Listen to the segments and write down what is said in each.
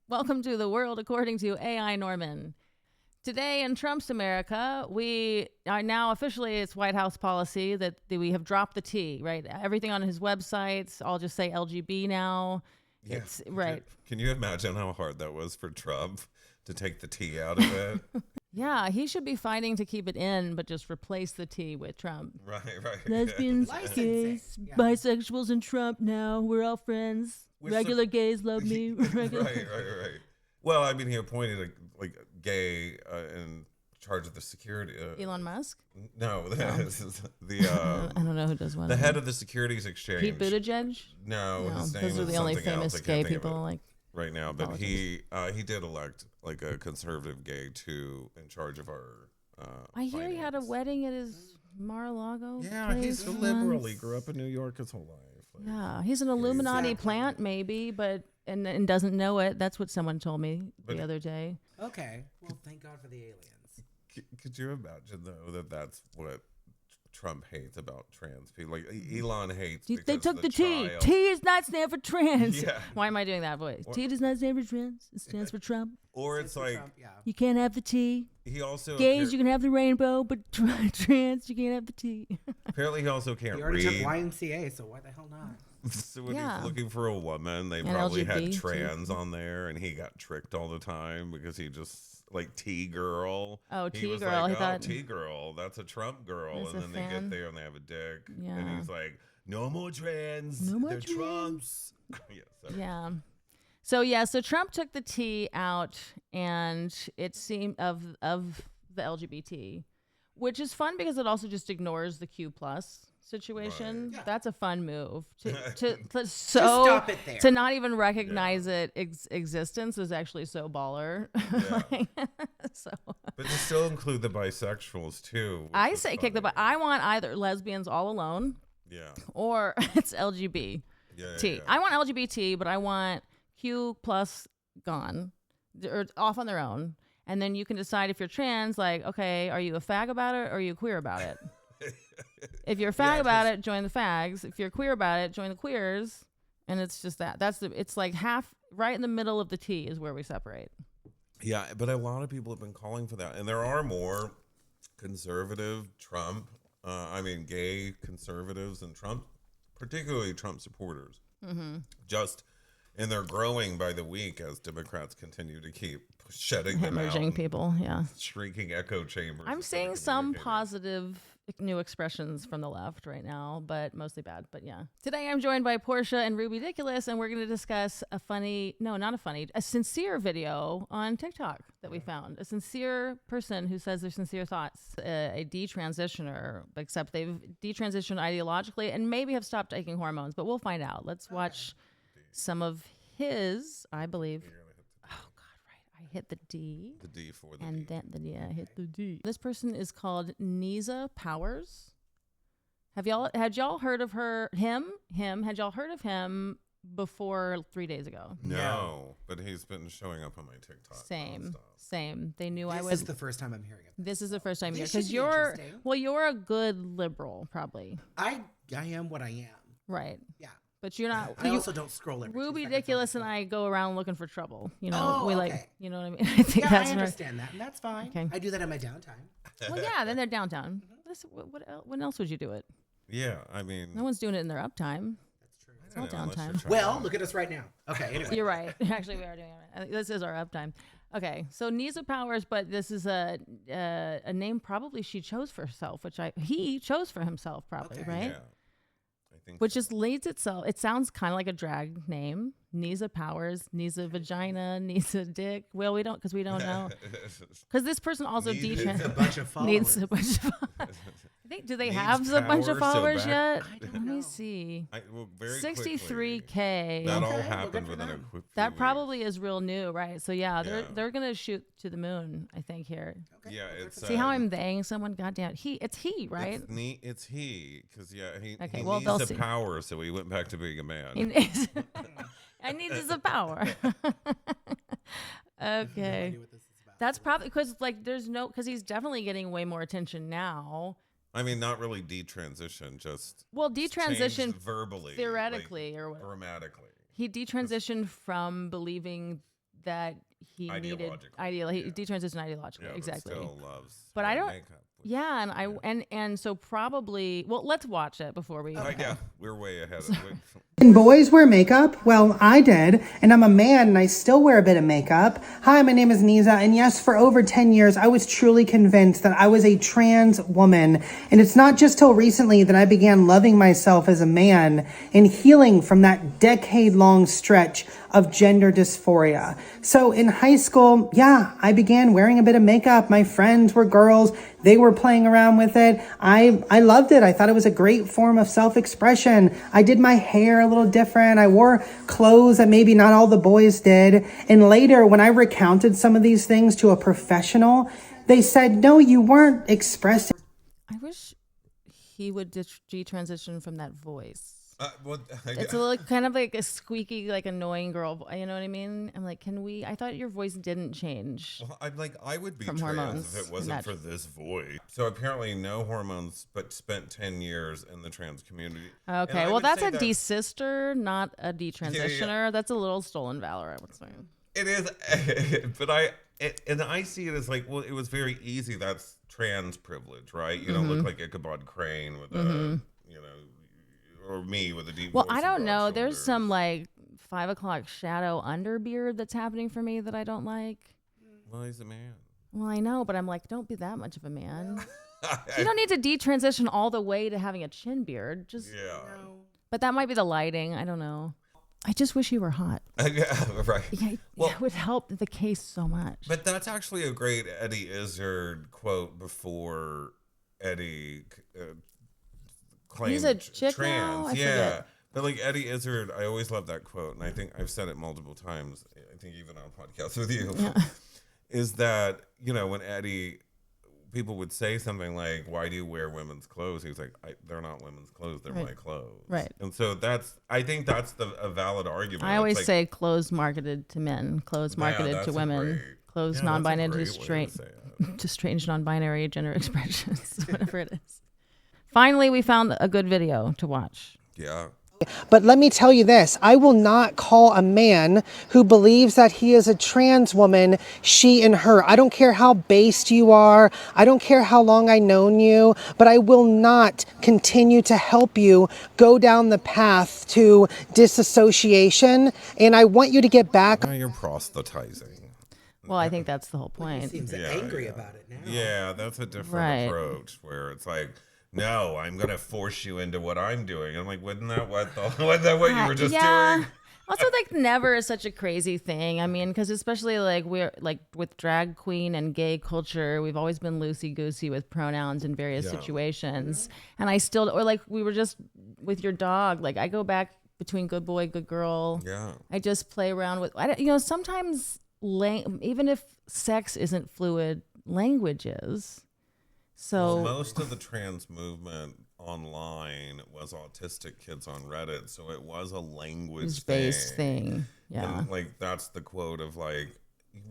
Welcome to the world according to AI Norman. Today in Trump's America, we are now officially, it's White House policy that we have dropped the T, right? Everything on his websites, I'll just say LGB now. Yeah. It's, right. Can you imagine how hard that was for Trump to take the T out of it? Yeah, he should be fighting to keep it in, but just replace the T with Trump. Right. Lesbians, gays, bisexuals, and Trump now. We're all friends. Regular gays love me. Right. Well, I mean, he appointed a gay in charge of the security. Elon Musk? No, this is I don't know who does what. The head of the Securities Exchange. Pete Buttigieg? No, his name those are is the only something else. famous gay people. Right now, but he did elect like a conservative gay in charge of our. I hear he had a wedding at his Mar-a-Lago. Yeah, he's a liberal. He grew up in New York his whole life. Yeah, he's an Illuminati plant, maybe, but and doesn't know it. That's what someone told me the other day. Okay, well, thank God for the aliens. Could you imagine though that that's what Trump hates about trans people? Like Elon hates. They took the T. T does not stand for trans. Yeah. Why am I doing that voice? T does not stand for trans. It stands for Trump. Or it's like Trump, yeah. You can't have the T. He also gays. You can have the rainbow, but trans you can't have the T. Apparently, he also can't He already read. took YMCA, so why the hell not? So when he's looking for a woman, they probably had trans on there, and he got tricked all the time because he just like T girl. Oh, he T was girl. Like, he thought T girl. That's a Trump girl, and then they get there and they have a dick, and he's like, "No more trans. No more They're trans. Trumps." Yeah. So Trump took the T out, and it seemed of the LGBT, which is fun because it also just ignores the Q plus situation. Right. Yeah. That's a fun move to stop it there. to not even recognize its existence is actually so baller. Yeah. But to still include the bisexuals too. I say kick the butt. I want either lesbians all alone. Yeah. Or it's LGBT. Yeah. I want LGBT, but I want Q plus gone or off on their own. And then you can decide if you're trans, like, okay, are you a fag about it or are you queer about it? If you're a fag about it, join the fags. If you're queer about it, join the queers. And it's just that. It's like half right in the middle of the T is where we separate. Yeah, but a lot of people have been calling for that. And there are more conservative gay conservatives and Trump, particularly Trump supporters. Mm-hmm. And they're growing by the week as Democrats continue to keep shutting them out. Merging people, yeah. Shrieking echo chambers. I'm seeing some positive new expressions from the left right now, but mostly bad. But yeah. Today I'm joined by Porsche and Ruby Dickulous, and we're going to discuss a sincere video on TikTok that we found. A sincere person who says their sincere thoughts. A detransitioner, except they've detransitioned ideologically and maybe have stopped taking hormones, but we'll find out. Let's watch some of his, I believe. I hit the D. The D for the and D. then I hit the D. This person is called Neeza Powers. Had y'all heard of him? Had y'all heard of him before 3 days ago? No, but he's been showing up on my TikTok. Same. They knew I was. This is the first time I'm hearing it. This is the first time This you're should be interesting. you're a good liberal, probably. I am what I am. Right. Yeah. But you're not. I also don't scroll every 2 Ruby seconds on Dickulous and I go around looking for trouble. You know, okay. You know what I mean? I think that's I understand that, and that's fine. Okay. I do that in my downtime. Well, yeah, then they're downtown. When else would you do it? Yeah, I mean. No one's doing it in their uptime. That's true. It's all downtime. Well, look at us right now. Okay, anyway. You're right. Actually, we are doing it right. This is our uptime. Okay, so Neeza Powers, but this is a name probably she chose for herself, he chose for himself probably, right? Yeah. Which just leads itself. It sounds kind of like a drag name. Neeza Powers, Neeza Vagina, Neeza Dick. Well, we don't know. Because this person also needs a bunch of followers. I think, do they have a bunch of followers yet? Let me see. 63K. That all happened within a quick few That weeks. probably is real new, right? So yeah, they're gonna shoot to the moon, I think here. Okay. Yeah, it's See how I'm theying someone? Goddamn, it's he, right? It's he, because he Okay, he well, needs they'll the see. power, so he went back to being a man. I need the power. Okay. That's probably because because he's definitely getting way more attention now. I mean, not really detransition, just detransition changed verbally, theoretically or what? grammatically. He detransitioned from believing that he needed detransition ideologically. Yeah, Exactly. But still loves. But I don't. Makeup. Yeah, and so probably. Well, let's watch it before we. Yeah, we're way ahead of it. And boys wear makeup? Well, I did, and I'm a man and I still wear a bit of makeup. Hi, my name is Neeza, and yes, for over 10 years, I was truly convinced that I was a trans woman. And it's not just till recently that I began loving myself as a man and healing from that decade-long stretch of gender dysphoria. So in high school, yeah, I began wearing a bit of makeup. My friends were girls. They were playing around with it. I loved it. I thought it was a great form of self-expression. I did my hair a little different. I wore clothes that maybe not all the boys did. And later, when I recounted some of these things to a professional, they said, no, you weren't expressing. I wish he would detransition from that voice. Well, It's a little kind of like a squeaky, like annoying girl. You know what I mean? I'm like, can we? I thought your voice didn't change. Well, I would be from trans hormones if it wasn't for this voice. So apparently, no hormones, but spent 10 years in the trans community. Okay, well, that's a desister, not a detransitioner. Yeah. That's a little stolen valor, I would say. It is, but I see it as like, well, it was very easy. That's trans privilege, right? You don't look like Ichabod Crane with a, or me with a deep voice. I don't know. And broad There's shoulders. some like 5 o'clock shadow underbeard that's happening for me that I don't like. Well, he's a man. Well, I know, but I'm like, don't be that much of a man. You don't need to detransition all the way to having a chin beard. Just But that might be the lighting. I don't know. I just wish you were hot. Yeah, right. Yeah, Well, it would help the case so much. But that's actually a great Eddie Izzard quote before Eddie claimed He's a chick trans. now? I Yeah. forget. But like Eddie Izzard, I always love that quote, and I think I've said it multiple times. I think even on podcasts with you, is that when Eddie, people would say something like, "Why do you wear women's clothes?" He was like, "They're not women's clothes; they're my clothes." Right. And so I think that's a valid argument. I always say clothes marketed to men, clothes marketed to women, clothes non-binary to strange non-binary gender expressions, whatever it is. Finally, we found a good video to watch. Yeah. But let me tell you this, I will not call a man who believes that he is a trans woman, she and her. I don't care how based you are. I don't care how long I've known you, but I will not continue to help you go down the path to disassociation. And I want you to get back. Now you're proselytizing. Well, I think that's the whole He point. seems angry about it now. Yeah, that's a different approach where it's like, no, I'm gonna force you into what I'm doing. I'm like, wasn't that what you were just doing? Also, like, never is such a crazy thing. I mean, because especially like we're like with drag queen and gay culture, we've always been loosey goosey with pronouns in various situations. And I still, or like we were just with your dog. Like I go back between good boy, good girl. Yeah. I just play around with. Sometimes even if sex isn't fluid, language is. So most of the trans movement online was autistic kids on Reddit, so it was a language-based thing. Yeah, and like that's the quote of like,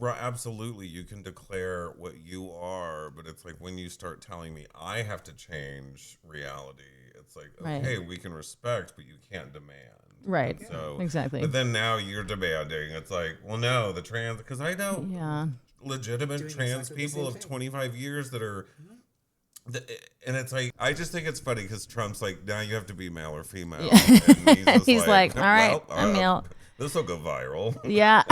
absolutely, you can declare what you are, but it's like when you start telling me I have to change reality, it's like okay, we can respect, but you can't demand. Right. So exactly. But then now you're demanding. It's like, well, no, the trans, because I know legitimate trans people of 25 years that are. And it's like, I just think it's funny because Trump's like, now you have to be male or female. And he's like, all right, I'm male. This will go viral. Yeah.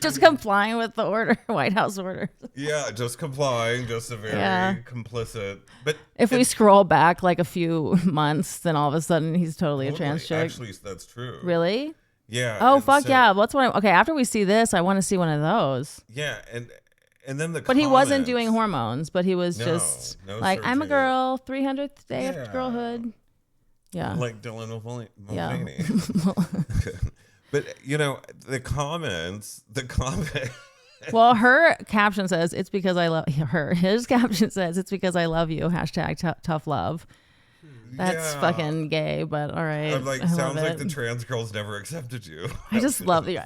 Just complying with the order, White House order. Yeah, just complying, just a very complicit. But if we scroll back like a few months, then all of a sudden he's totally a trans chick. Actually, that's true. Really? Yeah. Oh, fuck yeah. That's what okay, after we see this, I want to see one of those. Yeah, and then but he wasn't doing hormones, but he was just like, I'm a girl, 300th day of girlhood. Yeah. Like Dylan Mulvaney. Yeah. But, the comments. Well, her caption says, it's because I love her. His caption says, it's because I love you. # tough love. That's fucking gay, but all right. I'm like, sounds like the trans girls never accepted you. I just love the.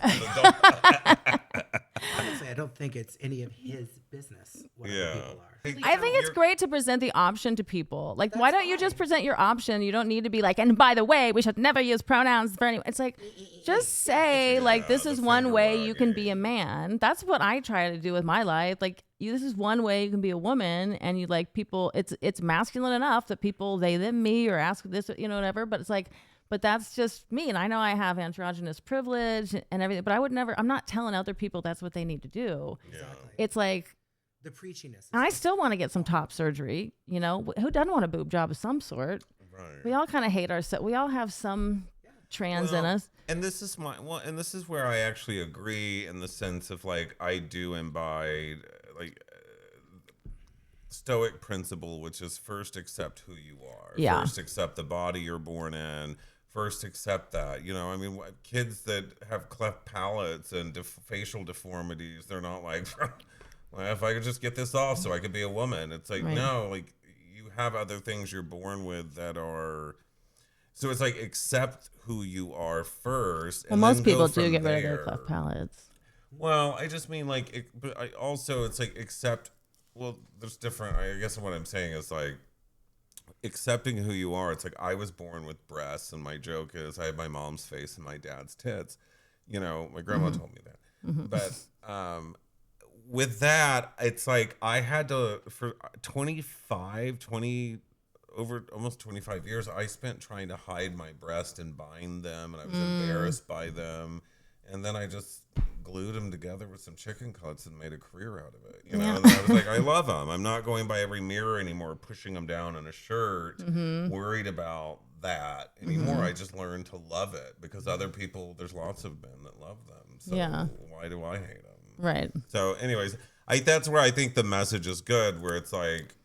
don't think it's any of his business what other people are. I think it's great to present the option to people. Like, why don't you just present your option? You don't need to be like, and by the way, we should never use pronouns for anyone. It's like, just say, like, this is one way you can be a man. That's what I try to do with my life. Like, this is one way you can be a woman, and you like people. It's masculine enough that people they them me or ask this, whatever. But it's like, but that's just me, and I know I have androgynous privilege and everything. But I would never. I'm not telling other people that's what they need to do. Exactly. It's like. The preachiness. And I still want to get some top surgery. Who doesn't want a boob job of some sort? Right. We all kind of hate ourselves. We all have some trans in us. And this is this is where I actually agree in the sense of like I do imbibe stoic principle, which is first accept who you are. Yeah. First accept the body you're born in. First accept that. Kids that have cleft palates and facial deformities, they're not like. Well, if I could just get this off so I could be a woman. It's like, no, like you have other things you're born with that are. So it's like accept who you are first. Well, most people do get rid of their cleft palates. Well, I just mean but I also, it's like accept. Well, there's different. I guess what I'm saying is like accepting who you are. It's like I was born with breasts, and my joke is I have my mom's face and my dad's tits. My grandma told me that. But, with that, it's like I had to, for over almost 25 years, I spent trying to hide my breast and bind them, and I was embarrassed by them. And then I just glued them together with some chicken cuts and made a career out of it. And I was like, I love them. I'm not going by every mirror anymore, pushing them down in a shirt, worried about that anymore. I just learned to love it because other people, there's lots of men that love them. So why do I hate them? Right. So anyways, that's where I think the message is good, where it's like,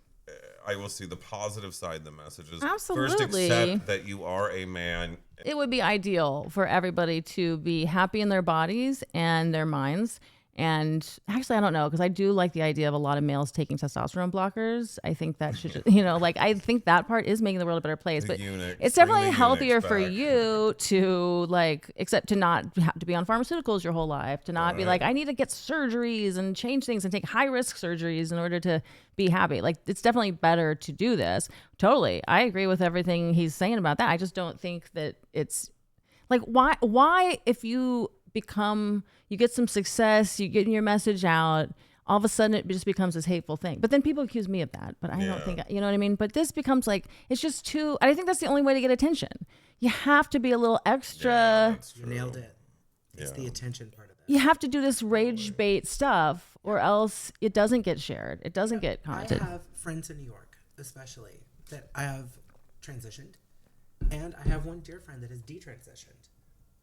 I will see the positive side of the message is first accept that you are a man. It would be ideal for everybody to be happy in their bodies and their minds. And actually, I don't know, because I do like the idea of a lot of males taking testosterone blockers. I think that should, I think that part is making the world a better place. But it's definitely healthier for you to accept to not have to be on pharmaceuticals your whole life, to not be like, I need to get surgeries and change things and take high risk surgeries in order to be happy. Like, it's definitely better to do this. Totally. I agree with everything he's saying about that. I just don't think that it's like, why if you get some success, you get your message out, all of a sudden it just becomes this hateful thing. But then people accuse me of that, but I don't think, you know what I mean? But this becomes like, it's just too, I think that's the only way to get attention. You have to be a little extra. You nailed it. It's the attention part of it. You have to do this rage bait stuff or else it doesn't get shared. It doesn't get commented. I have friends in New York, especially, that I have transitioned. And I have one dear friend that has detransitioned.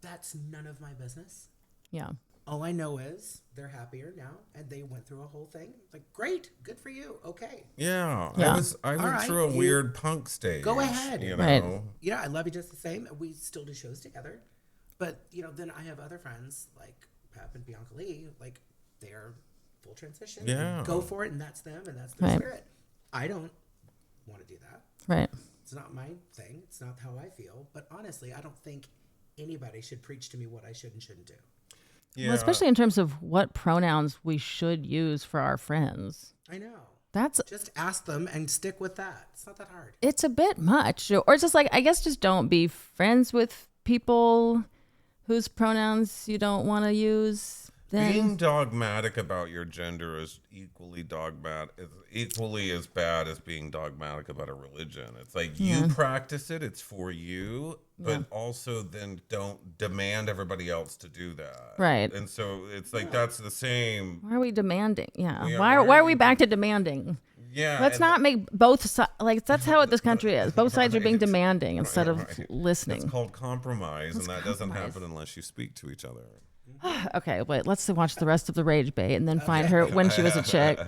That's none of my business. Yeah. All I know is they're happier now, and they went through a whole thing. Like, great, good for you. Okay. Yeah. Yeah. I went through a weird punk stage. Go ahead. Right. I love you just the same. We still do shows together. But, then I have other friends like Pep and Bianca Lee, like they're full transition. Yeah. Go for it, and that's them, and that's their spirit. I don't want to do that. Right. It's not my thing. It's not how I feel. But honestly, I don't think anybody should preach to me what I should and shouldn't do. Yeah. Well, especially in terms of what pronouns we should use for our friends. I know. That's just ask them and stick with that. It's not that hard. It's a bit much. Or it's just like, I guess just don't be friends with people whose pronouns you don't want to use. Then Being dogmatic about your gender is equally as bad as being dogmatic about a religion. It's like you practice it, it's for you, but also then don't demand everybody else to do that. Right. And so it's like that's the same. why are we demanding? Yeah. Yeah, Why are we back to demanding? Yeah. Let's not make both sides, like that's how this country is. Both sides are being demanding instead of listening. It's called compromise, and that doesn't happen unless you speak to each other. Okay, wait, let's watch the rest of the rage bait and then find her when she was a chick.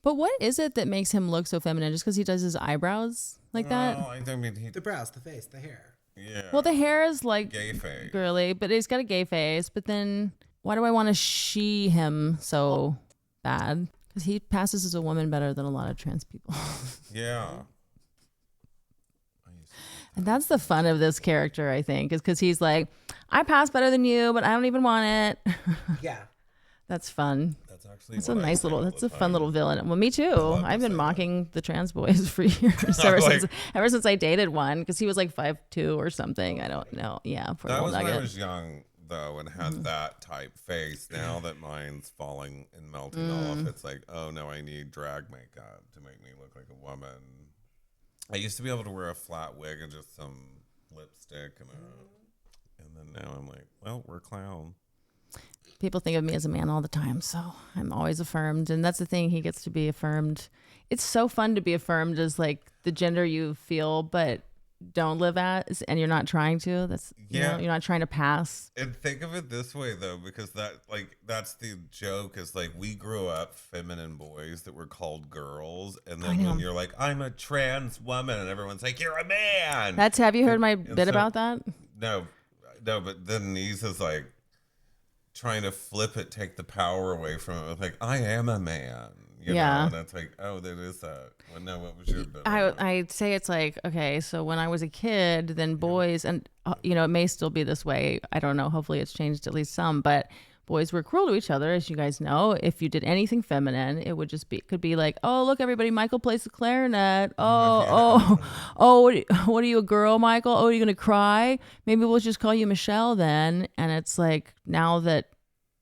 But what is it that makes him look so feminine? Just because he does his eyebrows like that? Well, I mean, The brows, the face, the hair. yeah. Well, the hair is like Gay face. girly, but he's got a gay face. But then why do I want to she him so bad? Because he passes as a woman better than a lot of trans people. Yeah. And that's the fun of this character, I think, is because he's like, I pass better than you, but I don't even want it. Yeah. That's fun. That's actually That's a what I nice say little. all That's the a fun time. little villain. Well, me too. love to I've been say mocking the trans boys for years. Ever since I dated one, because he was like 5'2" or something. I don't know. Yeah, poor That little was when I nugget. was young, though, and had that type face. Now that mine's falling and melting off, it's like, oh no, I need drag makeup to make me look like a woman. I used to be able to wear a flat wig and just some lipstick, and then now I'm like, well, we're clown. People think of me as a man all the time, so I'm always affirmed, and that's the thing. He gets to be affirmed. It's so fun to be affirmed as like the gender you feel, but don't live as, and you're not trying to. That's you're not trying to pass. And think of it this way, though, because that's the joke is like we grew up feminine boys that were called girls, and then when you're like, I'm a trans woman, and everyone's like, you're a man. Have you heard my bit about that? No, but then Neeza's like trying to flip it, take the power away from it. With like, I am a man. You know? And it's like, oh, that is that. Well, no, what was your bit? I'd say it's like, okay, so when I was a kid, then boys, and it may still be this way. I don't know. Hopefully it's changed at least some, but boys were cruel to each other, as you guys know. If you did anything feminine, it would just could be like, oh, look, everybody, Michael plays the clarinet. Oh, what are you, a girl, Michael? Oh, are you going to cry? Maybe we'll just call you Michelle then. And it's like, now that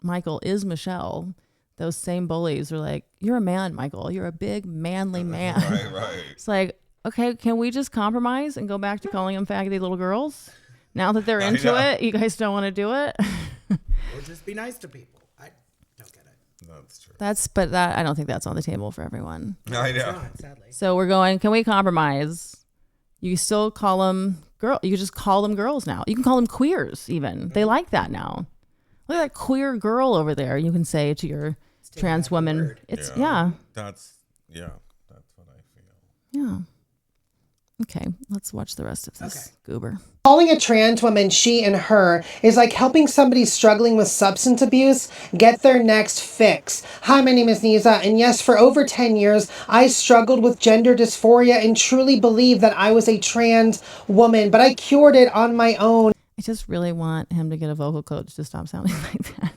Michael is Michelle, those same bullies are like, you're a man, Michael. You're a big, manly man. Right. It's like, okay, can we just compromise and go back to calling them faggoty little girls? Now that they're into it, you guys don't want to do it? Or just be nice to people. I don't get it. That's true. But I don't think that's on the table for everyone. I know. It's not, sadly. So we're going, can we compromise? You still call them girl. You just call them girls now. You can call them queers even. They like that now. Look at that queer girl over there. You can say to your trans woman. word. It's That's what I feel. Yeah. Okay, let's watch the rest of this goober. Calling a trans woman she and her is like helping somebody struggling with substance abuse get their next fix. Hi, my name is Neeza, and yes, for over 10 years, I struggled with gender dysphoria and truly believed that I was a trans woman, but I cured it on my own. I just really want him to get a vocal coach to stop sounding like that.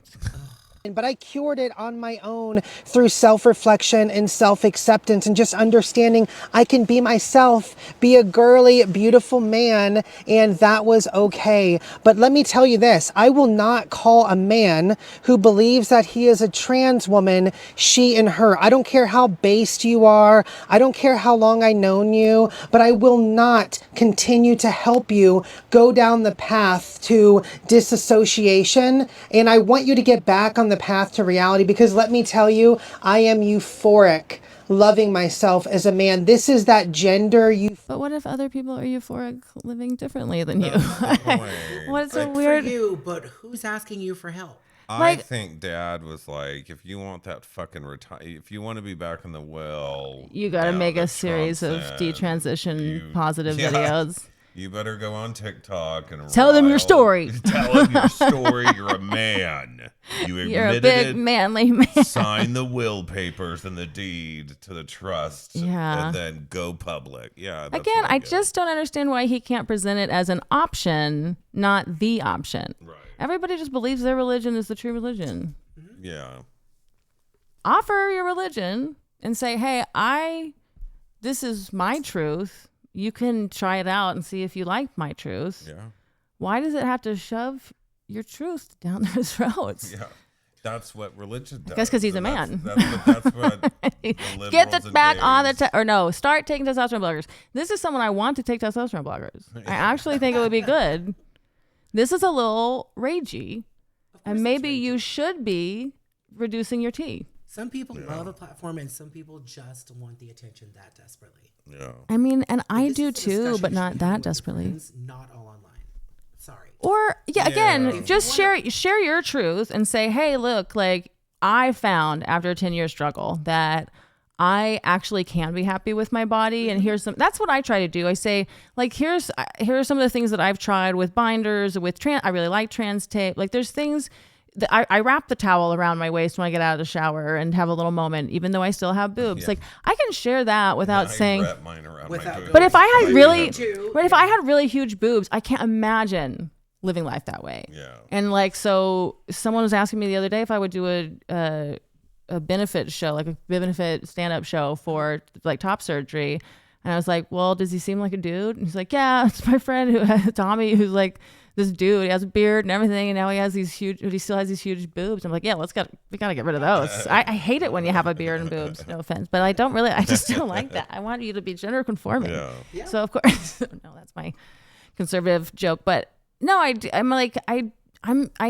But I cured it on my own through self-reflection and self-acceptance and just understanding I can be myself, be a girly, beautiful man, and that was okay. But let me tell you this, I will not call a man who believes that he is a trans woman she and her. I don't care how based you are. I don't care how long I've known you, but I will not continue to help you go down the path to disassociation. And I want you to get back on the path to reality, because let me tell you, I am euphoric loving myself as a man. This is that gender But what if other people are euphoric living differently than you? What's a Good weird for you, but who's asking you for help? I think Dad was like, if you want that fucking if you want to be back in the well, you got to make a series of Trump said, detransition positive videos. You better go on TikTok and Tell them your story. Tell them your story. You're a man. You're a big manly man. Sign the will papers and the deed to the trust. Yeah. And then go public. Yeah. That's Again, what I get. just don't understand why he can't present it as an option, not the option. Right. Everybody just believes their religion is the true religion. Yeah. Offer your religion and say, hey, this is my truth. You can try it out and see if you like my truth. Yeah. Why does it have to shove your truth down their throats? Yeah. That's what religion does. I guess because he's a And man. That's what the Get liberals the and back on the gays- start taking testosterone blockers. This is someone I want to take testosterone blockers. I actually think it would be good. This is a little ragey, and maybe you should be reducing your tea. Some people love a platform, and some people just want the attention that desperately. Yeah. I mean, and I This do is a too, discussion but you not should have that with your desperately. friends, not all online. Sorry. Or again, Yeah. just share your truth and say, hey, look, like I found after a 10-year struggle that I actually can be happy with my body, and that's what I try to do. I say, like, here are some of the things that I've tried with binders, with I really like trans tape. Like, there's things that I wrap the towel around my waist when I get out of the shower and have a little moment, even though I still have boobs. Yeah. Like, I can share that without I saying. wrap mine around Without my boobs. But if I had Like really, you do. but if I had really huge boobs, I can't imagine living life that way. Yeah. And like, so someone was asking me the other day if I would do a benefit show, like a benefit stand-up show for like top surgery. And I was like, well, does he seem like a dude? And he's like, yeah, it's my friend Tommy, who's like this dude. He has a beard and everything, and now he still has these huge boobs. I'm like, yeah, we gotta get rid of those. I hate it when you have a beard and boobs. No offense, but I just don't like that. I want you to be gender conforming. Yeah. So of course, no, that's my conservative joke. But no, I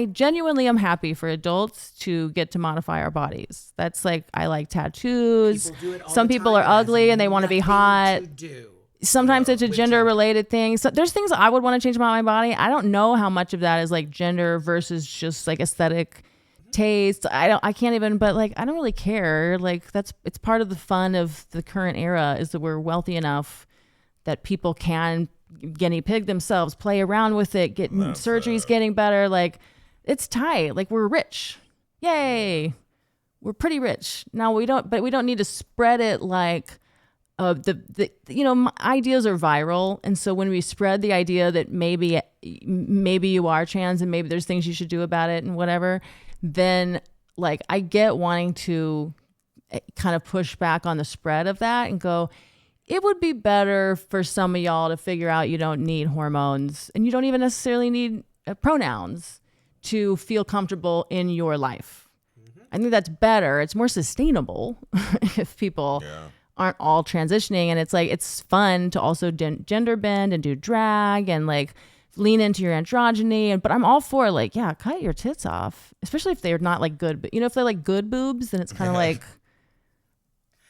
genuinely am happy for adults to get to modify our bodies. That's like, I like tattoos. People do it all Some the people time, are guys. ugly and they want to be Nothing hot. to do. Sometimes it's a with gender gender. related thing. So there's things I would want to change about my body. I don't know how much of that is like gender versus just like aesthetic taste. I can't even, but like, I don't really care. Like it's part of the fun of the current era is that we're wealthy enough that people can guinea pig themselves, play around with it, get surgeries getting better. Like it's tight. Like we're rich. Yay. We're pretty rich. Now we don't need to spread it like ideas are viral. And so when we spread the idea that maybe you are trans and maybe there's things you should do about it and whatever, then like I get wanting to kind of push back on the spread of that and go, it would be better for some of y'all to figure out you don't need hormones and you don't even necessarily need pronouns to feel comfortable in your life. I think that's better. It's more sustainable if people aren't all transitioning. And it's like, it's fun to also gender bend and do drag and like lean into your androgyny. But I'm all for like, yeah, cut your tits off, especially if they're not like good. But if they're like good boobs, then it's kind of like,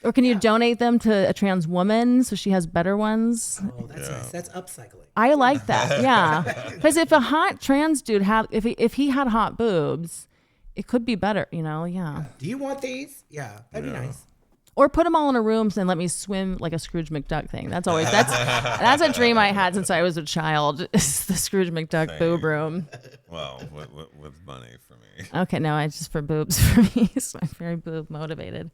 or can you donate them to a trans woman so she has better ones? Oh, that's nice. That's upcycling. I like that. Yeah. Because if a hot trans dude if he had hot boobs, it could be better, Yeah. Do you want these? Yeah, that'd be nice. Or put them all in a room and let me swim like a Scrooge McDuck thing. That's a dream I had since I was a child. Is the Scrooge McDuck boob room. Well, with money for me. Okay, no, it's just for boobs for me. So I'm very boob motivated.